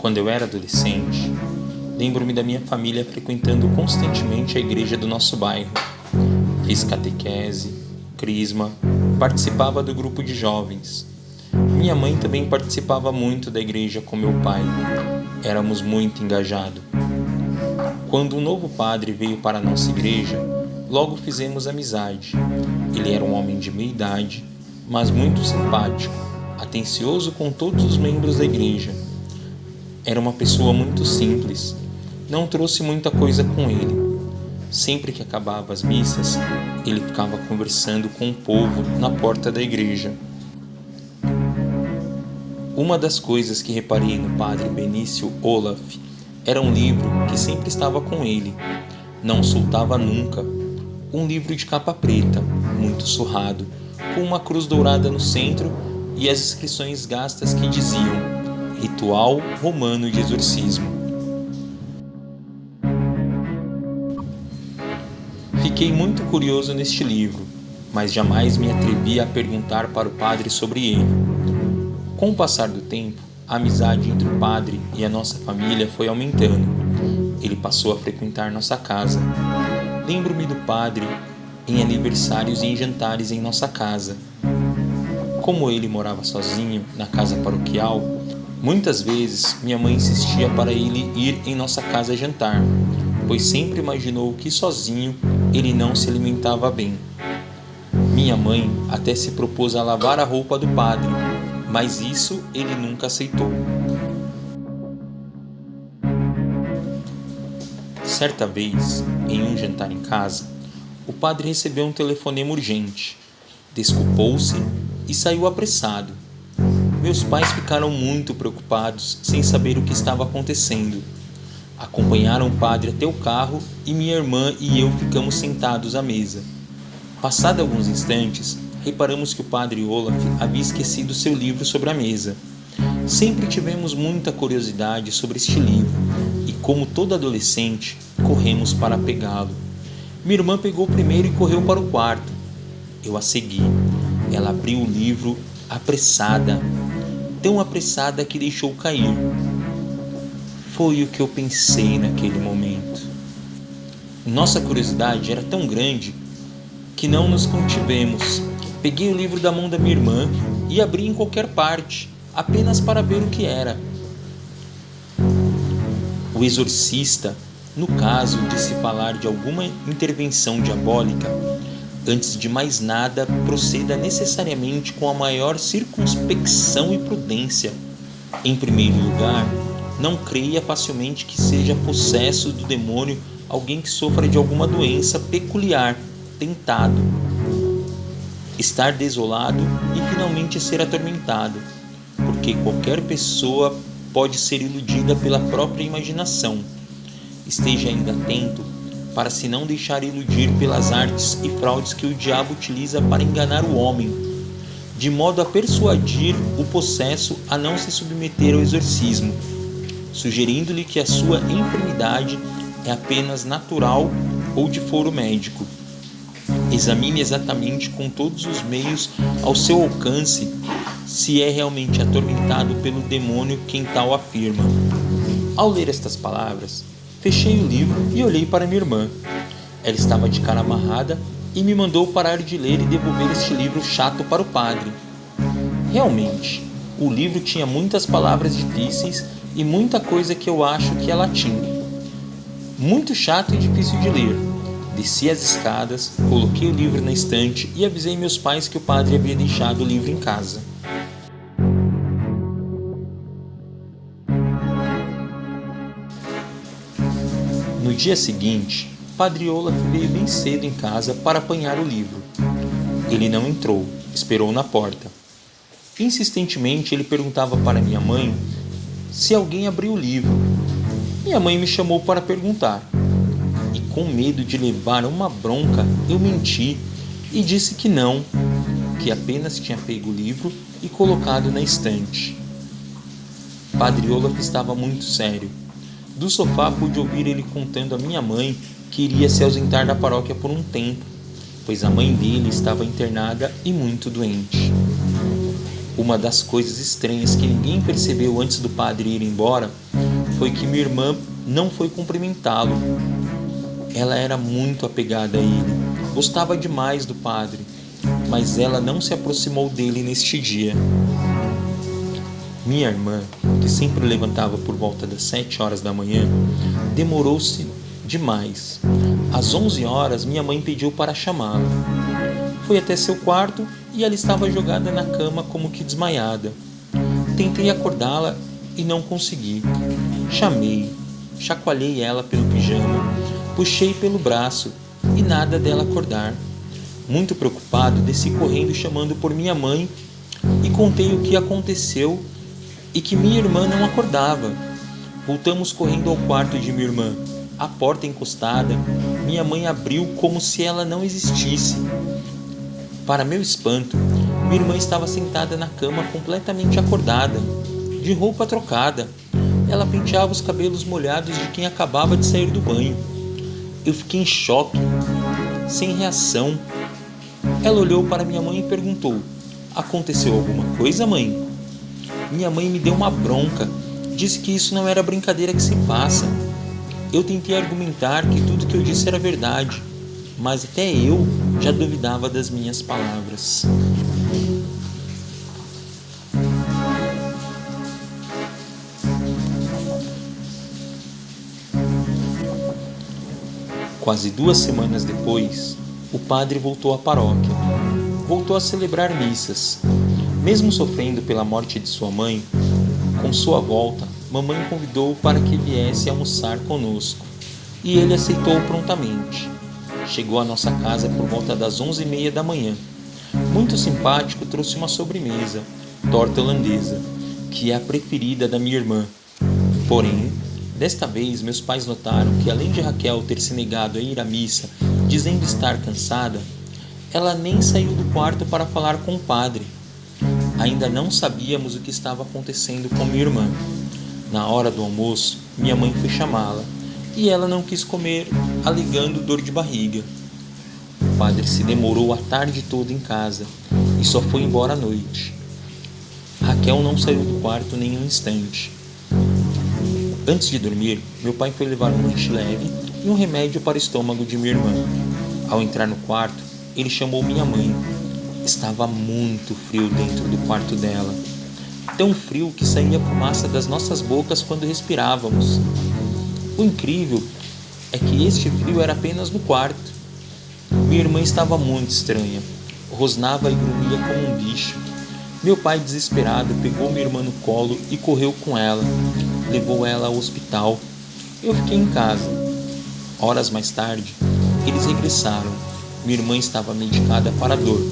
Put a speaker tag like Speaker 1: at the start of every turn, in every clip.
Speaker 1: Quando eu era adolescente, lembro-me da minha família frequentando constantemente a igreja do nosso bairro. Fiz catequese, crisma, participava do grupo de jovens. Minha mãe também participava muito da igreja com meu pai. Éramos muito engajados. Quando um novo padre veio para a nossa igreja, logo fizemos amizade. Ele era um homem de meia idade, mas muito simpático, atencioso com todos os membros da igreja. Era uma pessoa muito simples, não trouxe muita coisa com ele. Sempre que acabava as missas, ele ficava conversando com o povo na porta da igreja. Uma das coisas que reparei no padre Benício Olaf era um livro que sempre estava com ele, não soltava nunca. Um livro de capa preta, muito surrado, com uma cruz dourada no centro e as inscrições gastas que diziam Ritual Romano de Exorcismo. Fiquei muito curioso neste livro, mas jamais me atrevi a perguntar para o padre sobre ele. Com o passar do tempo, a amizade entre o padre e a nossa família foi aumentando. Ele passou a frequentar nossa casa. Lembro-me do padre em aniversários e em jantares em nossa casa. Como ele morava sozinho na casa paroquial, muitas vezes minha mãe insistia para ele ir em nossa casa jantar, pois sempre imaginou que sozinho ele não se alimentava bem. Minha mãe até se propôs a lavar a roupa do padre, mas isso ele nunca aceitou. Certa vez, em um jantar em casa, o padre recebeu um telefonema urgente. Desculpou-se e saiu apressado. Meus pais ficaram muito preocupados, sem saber o que estava acontecendo. Acompanharam o padre até o carro e minha irmã e eu ficamos sentados à mesa. Passados alguns instantes, reparamos que o padre Olaf havia esquecido seu livro sobre a mesa. Sempre tivemos muita curiosidade sobre este livro e, como todo adolescente, corremos para pegá-lo. Minha irmã pegou primeiro e correu para o quarto. Eu a segui. Ela abriu o livro apressada, tão apressada que deixou cair. Foi o que eu pensei naquele momento. Nossa curiosidade era tão grande que não nos contivemos. Peguei o livro da mão da minha irmã e abri em qualquer parte, apenas para ver o que era. O exorcista, no caso de se falar de alguma intervenção diabólica, antes de mais nada, proceda necessariamente com a maior circunspecção e prudência. Em primeiro lugar, não creia facilmente que seja possesso do demônio alguém que sofra de alguma doença peculiar, tentado, estar desolado e finalmente ser atormentado, porque qualquer pessoa pode ser iludida pela própria imaginação. Esteja ainda atento para se não deixar iludir pelas artes e fraudes que o diabo utiliza para enganar o homem, de modo a persuadir o possesso a não se submeter ao exorcismo, sugerindo-lhe que a sua enfermidade é apenas natural ou de foro médico. Examine exatamente com todos os meios ao seu alcance se é realmente atormentado pelo demônio quem tal afirma. Ao ler estas palavras, fechei o livro e olhei para minha irmã. Ela estava de cara amarrada e me mandou parar de ler e devolver este livro chato para o padre. Realmente, o livro tinha muitas palavras difíceis e muita coisa que eu acho que é latim. Muito chato e difícil de ler. Desci as escadas, coloquei o livro na estante e avisei meus pais que o padre havia deixado o livro em casa. No dia seguinte, Padre Olaf veio bem cedo em casa para apanhar o livro. Ele não entrou, esperou na porta. Insistentemente ele perguntava para minha mãe se alguém abriu o livro. Minha mãe me chamou para perguntar. E com medo de levar uma bronca, eu menti e disse que não, que apenas tinha pego o livro e colocado na estante. Padre Olaf estava muito sério. Do sofá pude ouvir ele contando à minha mãe que iria se ausentar da paróquia por um tempo, pois a mãe dele estava internada e muito doente. Uma das coisas estranhas que ninguém percebeu antes do padre ir embora foi que minha irmã não foi cumprimentá-lo. Ela era muito apegada a ele, gostava demais do padre, mas ela não se aproximou dele neste dia. Minha irmã, que sempre levantava por volta das 7 horas da manhã, demorou-se demais. Às 11 horas, minha mãe pediu para chamá-la. Fui até seu quarto e ela estava jogada na cama como que desmaiada. Tentei acordá-la e não consegui. Chamei, chacoalhei ela pelo pijama, puxei pelo braço e nada dela acordar. Muito preocupado, desci correndo chamando por minha mãe e contei o que aconteceu e que minha irmã não acordava. Voltamos correndo ao quarto de minha irmã. A porta encostada, minha mãe abriu como se ela não existisse. Para meu espanto, minha irmã estava sentada na cama completamente acordada, de roupa trocada. Ela penteava os cabelos molhados de quem acabava de sair do banho. Eu fiquei em choque, sem reação. Ela olhou para minha mãe e perguntou: aconteceu alguma coisa, mãe? Minha mãe me deu uma bronca, disse que isso não era brincadeira que se passa. Eu tentei argumentar que tudo que eu disse era verdade, mas até eu já duvidava das minhas palavras. Quase 2 semanas depois, o padre voltou à paróquia. Voltou a celebrar missas. Mesmo sofrendo pela morte de sua mãe, com sua volta, mamãe convidou-o para que viesse almoçar conosco, e ele aceitou prontamente. Chegou à nossa casa por volta das 11h30 da manhã. Muito simpático, trouxe uma sobremesa, torta holandesa, que é a preferida da minha irmã. Porém, desta vez meus pais notaram que, além de Raquel ter se negado a ir à missa, dizendo estar cansada, ela nem saiu do quarto para falar com o padre. Ainda não sabíamos o que estava acontecendo com minha irmã. Na hora do almoço, minha mãe foi chamá-la, e ela não quis comer, alegando dor de barriga. O padre se demorou a tarde toda em casa e só foi embora à noite. Raquel não saiu do quarto nem um instante. Antes de dormir, meu pai foi levar um lanche leve e um remédio para o estômago de minha irmã. Ao entrar no quarto, ele chamou minha mãe. Estava muito frio dentro do quarto dela. Tão frio que saía fumaça das nossas bocas quando respirávamos. O incrível é que este frio era apenas no quarto. Minha irmã estava muito estranha. Rosnava e grunhia como um bicho. Meu pai, desesperado, pegou minha irmã no colo e correu com ela. Levou ela ao hospital. Eu fiquei em casa. Horas mais tarde, eles regressaram. Minha irmã estava medicada para a dor,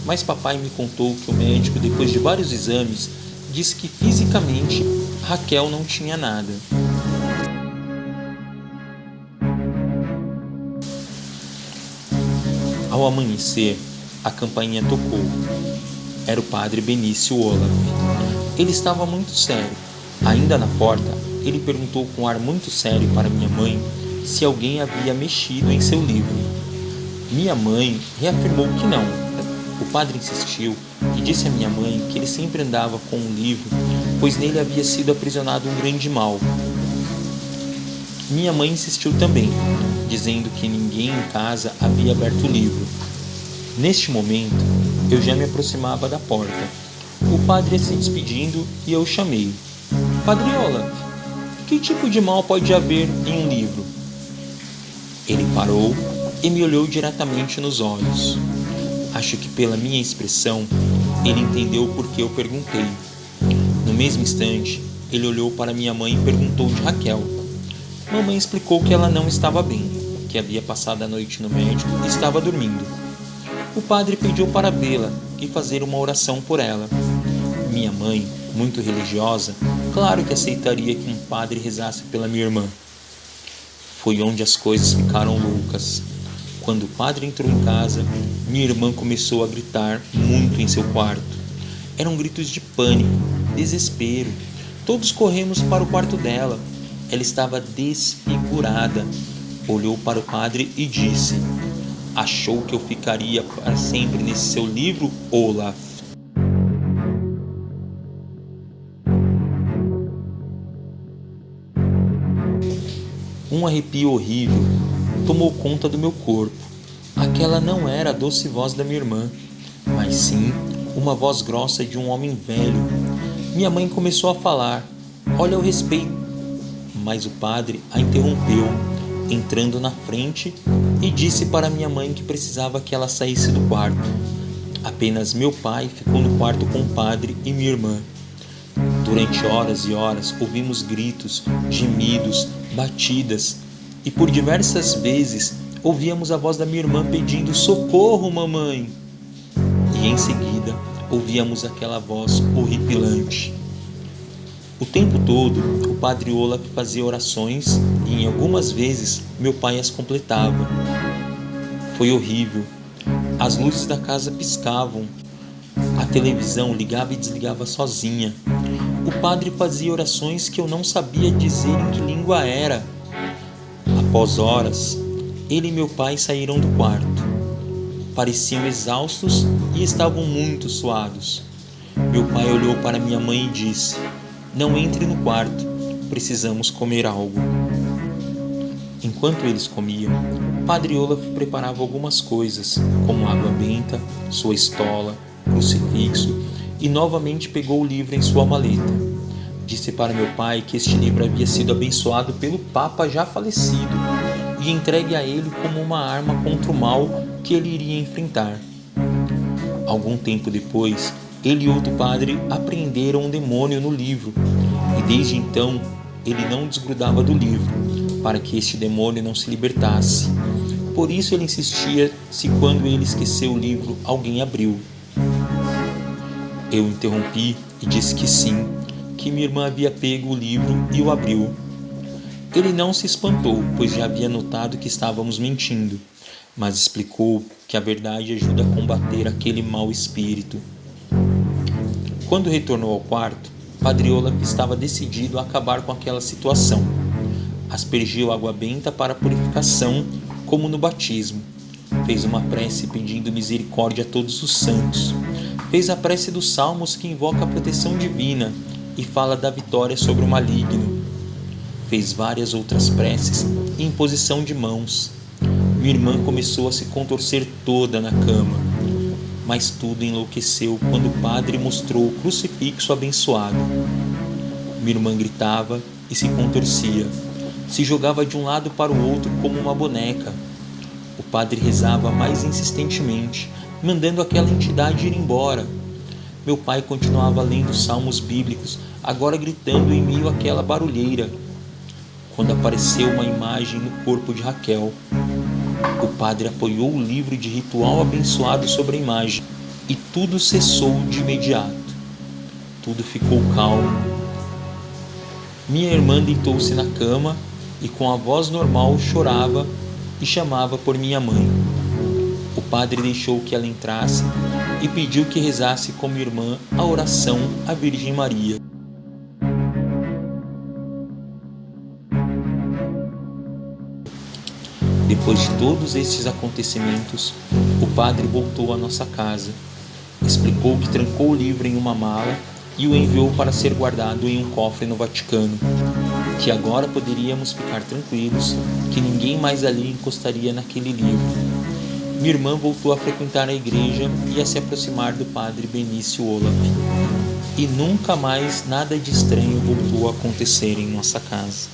Speaker 1: mas papai me contou que o médico, depois de vários exames, disse que fisicamente Raquel não tinha nada. Ao amanhecer, a campainha tocou. Era o padre Benício Olaf. Ele estava muito sério. Ainda na porta, ele perguntou com um ar muito sério para minha mãe se alguém havia mexido em seu livro. Minha mãe reafirmou que não. O padre insistiu e disse à minha mãe que ele sempre andava com um livro, pois nele havia sido aprisionado um grande mal. Minha mãe insistiu também, dizendo que ninguém em casa havia aberto o livro. Neste momento, eu já me aproximava da porta. O padre ia se despedindo e eu o chamei. Padre Olaf, que tipo de mal pode haver em um livro? Ele parou e me olhou diretamente nos olhos. Acho que pela minha expressão, ele entendeu por que eu perguntei. No mesmo instante, ele olhou para minha mãe e perguntou de Raquel. Mamãe explicou que ela não estava bem, que havia passado a noite no médico e estava dormindo. O padre pediu para vê-la e fazer uma oração por ela. Minha mãe, muito religiosa, claro que aceitaria que um padre rezasse pela minha irmã. Foi onde as coisas ficaram loucas. Quando o padre entrou em casa, minha irmã começou a gritar muito em seu quarto. Eram gritos de pânico, desespero. Todos corremos para o quarto dela. Ela estava desfigurada. Olhou para o padre e disse: achou que eu ficaria para sempre nesse seu livro, Olaf? Um arrepio horrível tomou conta do meu corpo. Aquela não era a doce voz da minha irmã, mas sim uma voz grossa de um homem velho. Minha mãe começou a falar: "Olha o respeito." Mas o padre a interrompeu, entrando na frente, e disse para minha mãe que precisava que ela saísse do quarto. Apenas meu pai ficou no quarto com o padre e minha irmã. Durante horas e horas ouvimos gritos, gemidos, batidas, e por diversas vezes ouvíamos a voz da minha irmã pedindo: "Socorro, mamãe!" E em seguida ouvíamos aquela voz horripilante. O tempo todo o padre Olaf fazia orações e em algumas vezes meu pai as completava. Foi horrível. As luzes da casa piscavam. A televisão ligava e desligava sozinha. O padre fazia orações que eu não sabia dizer em que língua era. Após horas, ele e meu pai saíram do quarto. Pareciam exaustos e estavam muito suados. Meu pai olhou para minha mãe e disse: "Não entre no quarto, precisamos comer algo." Enquanto eles comiam, Padre Olaf preparava algumas coisas, como água benta, sua estola, crucifixo, e novamente pegou o livro em sua maleta. Disse para meu pai que este livro havia sido abençoado pelo Papa já falecido e entregue a ele como uma arma contra o mal que ele iria enfrentar. Algum tempo depois, ele e outro padre apreenderam um demônio no livro, e desde então ele não desgrudava do livro, para que este demônio não se libertasse. Por isso ele insistia se quando ele esqueceu o livro, alguém abriu. Eu interrompi e disse que sim, que minha irmã havia pego o livro e o abriu. Ele não se espantou, pois já havia notado que estávamos mentindo, mas explicou que a verdade ajuda a combater aquele mau espírito. Quando retornou ao quarto, Padre Olaf estava decidido a acabar com aquela situação. Aspergiu água benta para a purificação, como no batismo. Fez uma prece pedindo misericórdia a todos os santos. Fez a prece dos salmos que invoca a proteção divina e fala da vitória sobre o maligno. Fez várias outras preces e imposição de mãos. Minha irmã começou a se contorcer toda na cama, mas tudo enlouqueceu quando o padre mostrou o crucifixo abençoado. Minha irmã gritava e se contorcia, se jogava de um lado para o outro como uma boneca. O padre rezava mais insistentemente, mandando aquela entidade ir embora. Meu pai continuava lendo salmos bíblicos, agora gritando em meio àquela barulheira. Quando apareceu uma imagem no corpo de Raquel, o padre apoiou o livro de ritual abençoado sobre a imagem e tudo cessou de imediato. Tudo ficou calmo. Minha irmã deitou-se na cama e com a voz normal chorava e chamava por minha mãe. O padre deixou que ela entrasse e pediu que rezasse com minha irmã a oração à Virgem Maria. Depois de todos estes acontecimentos, o padre voltou à nossa casa. Explicou que trancou o livro em uma mala e o enviou para ser guardado em um cofre no Vaticano, que agora poderíamos ficar tranquilos, que ninguém mais ali encostaria naquele livro. Minha irmã voltou a frequentar a igreja e a se aproximar do padre Benício Olaf. E nunca mais nada de estranho voltou a acontecer em nossa casa.